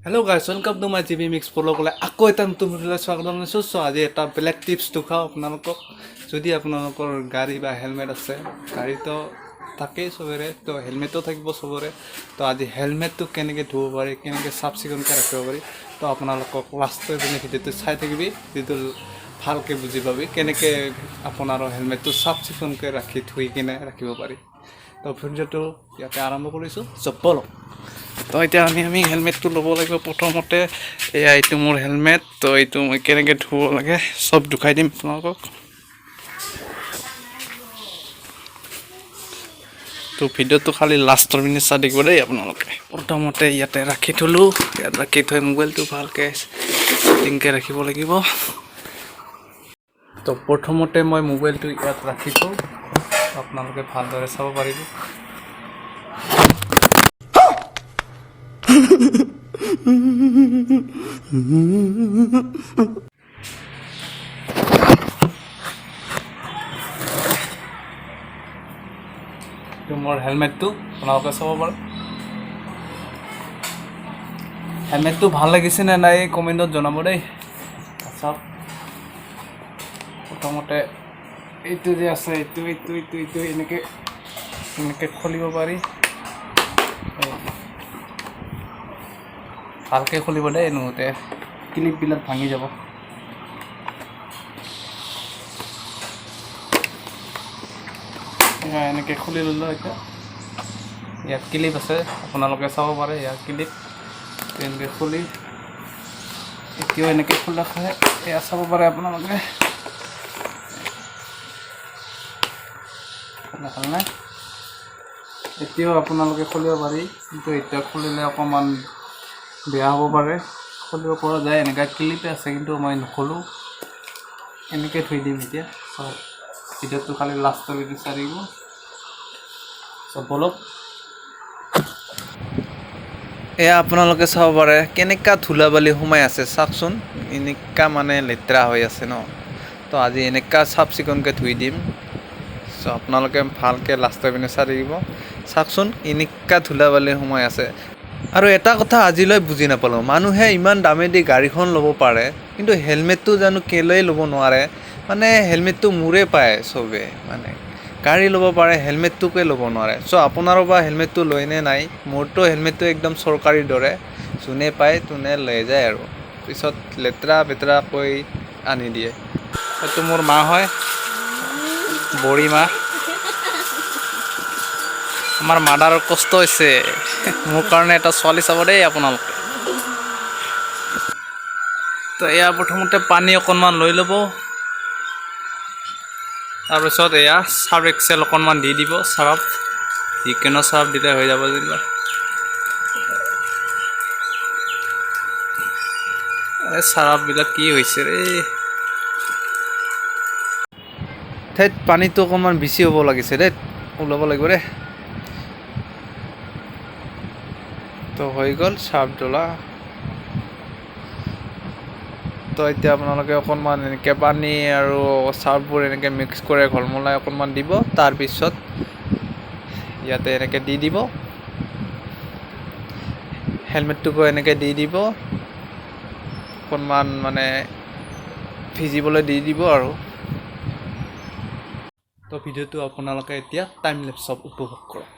Hello guys, welcome to my GB Mix Polo Kole. Ako এটা নতুন ভিডিঅ'লৈ স্বাগতম জনাইছোঁ। সো আজি এটা বেলেগ টিপছ দেখাও আপোনালোকক। যদি আপোনালোকৰ গাড়ী বা হেলমেট আছে, গাড়ীটো থাকেই চবৰে, তো হেলমেটো থাকিব চবৰে। তো আজি হেলমেটটো কেনেকৈ ধুব পাৰি, কেনেকৈ চাফ চিকুণকৈ ৰাখিব পাৰি, তো আপোনালোকক লাষ্টৰ পিনে ভিডিঅ'টো চাই থাকিবি, যিটো ভালকৈ বুজি পাবি কেনেকৈ আপোনাৰ হেলমেটটো চাফ চিকুণকৈ ৰাখি ধুই কিনে ৰাখিব পাৰি। তো ভিডিঅ'টো ইয়াতে আৰম্ভ কৰিছোঁ। ব'লক। তো এতিয়া আমি হেলমেটটো ল'ব লাগিব। প্ৰথমতে এইটো মোৰ হেলমেট। তো এইটো মই কেনেকৈ ধুব লাগে চব দেখাই দিম আপোনালোকক। তো ভিডিঅ'টো খালি লাষ্টৰ পিনে চাই থাকিব দেই আপোনালোকে। প্ৰথমতে ইয়াতে ৰাখি থ'লোঁ। ইয়াত ৰাখি থৈ মোবাইলটো ভালকৈ ছেটিংকৈ ৰাখিব লাগিব। তো প্ৰথমতে মই মোবাইলটো ইয়াত ৰাখি থওঁ, আপোনালোকে ভালদৰে চাব পাৰিব। মোৰ হেলমেটটো আপোনালোকে চাব পাৰে। হেলমেটটো ভাল লাগিছে নে নাই কমেণ্টত জনাব দেই। চাওক, প্ৰথমতে এইটো যে আছে, এইটো এনেকৈ খুলিব পাৰি। ভালকৈ খুলিব দেই, নহওঁতে ক্লিপবিলাক ভাঙি যাব। এনেকৈ খুলি ল'লোঁ। এতিয়া ইয়াত ক্লিপ আছে, আপোনালোকে চাব পাৰে। ইয়াত ক্লিপ এনেকৈ খুলি এতিয়াও এনেকৈ খোলা খায়, এয়া চাব পাৰে আপোনালোকে। ভাল নাই, এতিয়াও আপোনালোকে খুলিব পাৰি, কিন্তু এতিয়া খুলিলে অকণমান বেয়া হ'ব পাৰে। খুলিব পৰা যায়, এনেকৈ ক্লিপে আছে, কিন্তু মই নুখোলোঁ, এনেকৈ থৈ দিম এতিয়া। চব ভিডিঅ'টো খালি লাষ্টৰ ভিডিঅ' চাই দিব। চব বলক। এয়া আপোনালোকে চাব পাৰে কেনেকুৱা ধূলা বালি সোমাই আছে, চাওকচোন। এনেকুৱা মানে লেতেৰা হৈ আছে ন। তো আজি এনেকুৱা চাফ চিকুণকৈ ধুই দিম। চ' আপোনালোকে ভালকৈ লাষ্টৰ পিনে চাই থাকিব। চাওকচোন এনেকুৱা ধূলা বালি সোমাই আছে। আৰু এটা কথা আজিলৈ বুজি নাপালোঁ, মানুহে ইমান দামেদি গাড়ীখন ল'ব পাৰে, কিন্তু হেলমেটটো জানো কেলৈ ল'ব নোৱাৰে। মানে হেলমেটটো মোৰে পায় চবে, মানে গাড়ী ল'ব পাৰে, হেলমেটটোকে ল'ব নোৱাৰে। চ' আপোনাৰো বা হেলমেটটো লয়নে নাই? মোৰতো হেলমেটটো একদম চৰকাৰীৰ দৰে, যোনে পায় তোনে লৈ যায় আৰু পিছত লেতেৰা বেতেৰা কৈ আনি দিয়ে। এইটো মোৰ মা হয়, বঢ়ী মা। আমাৰ মাদাৰৰ কষ্ট হৈছে, মোৰ কাৰণে এটা ছোৱালী চাব দেই আপোনালোকে। তো এয়া প্ৰথমতে পানী অকণমান লৈ ল'ব। তাৰপিছত এয়া চাৰ্ফ এক্সেল অকণমান দি দিব। চাৰ্ফ যিকোনো চাৰ্ফ দিলে হৈ যাব যেনিবা। চাৰ্ফবিলাক কি হৈছে ৰে, ঠেত পানীটো অকণমান বেছি হ'ব লাগিছে দেই, ওলাব লাগিব দেই। তো হৈ গ'ল চাৰ্ফ ডলা। তো এতিয়া আপোনালোকে অকণমান এনেকৈ পানী আৰু চাৰ্ফবোৰ এনেকৈ মিক্স কৰে, ঘলমলাই অকণমান দিব। তাৰপিছত ইয়াতে এনেকৈ দি দিব, হেলমেটটোকো এনেকৈ দি দিব, অকণমান মানে ভিজিবলৈ দি দিব আৰু। তো ভিডিঅ'টো আপোনালোকে এতিয়া টাইম লেপছত উপভোগ কৰক।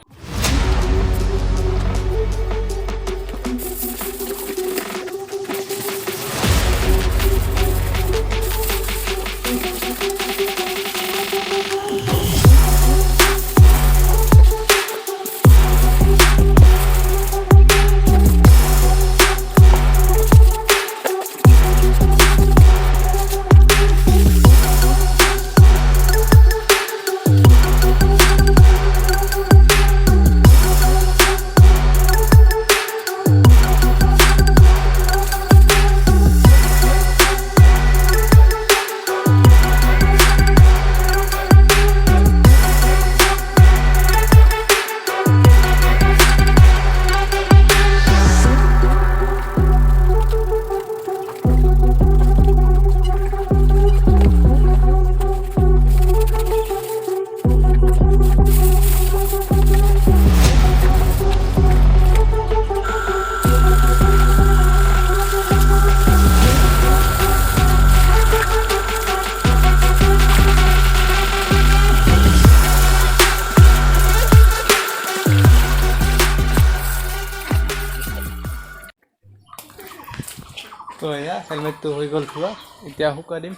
তো এয়া হেলমেটটো হৈ গ'ল ধোৱা এতিয়া শুকাই দিম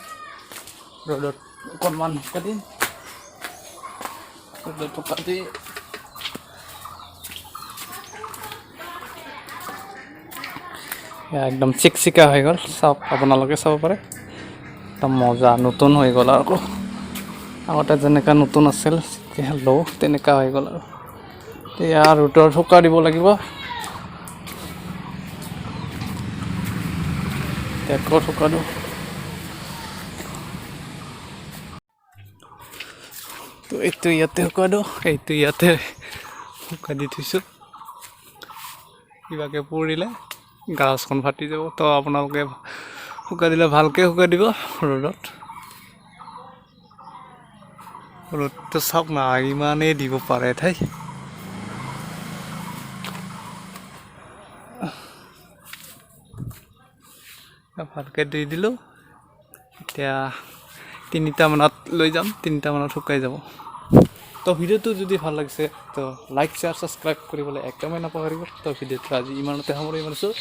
ৰ'দত অকণমান শুকাই দিম ৰ'দত শুকাই দি একদম চিকচিকা হৈ গ'ল চাওক আপোনালোকে চাব পাৰে একদম মজা নতুন হৈ গ'ল আৰু আগতে যেনেকুৱা নতুন আছিল ল' তেনেকুৱা হৈ গ'ল আৰু এতিয়া ৰ'দত শুকাই দিব লাগিব ক'ত শুকাই দিওঁ তো এইটো ইয়াতে শুকাই দিওঁ এইটো ইয়াতে শুকাই দি থৈছোঁ কিবাকে পৰিলে গাছখন ফাটি যাব তো আপোনালোকে শুকাই দিলে ভালকৈ শুকাই দিব ৰ'দটো চাওক না ইমানেই দিব পাৰে ঠাই ভালকৈ দি দিলোঁ এতিয়া 3টা মানত লৈ যাম 3টা মানত শুকাই যাব তো ভিডিঅ'টো যদি ভাল লাগিছে তো লাইক শ্বেয়াৰ ছাবস্ক্ৰাইব কৰিবলৈ একদমেই নাপাহৰিব তো ভিডিঅ'টো আজি ইমানতে সামৰি মাৰিছোঁ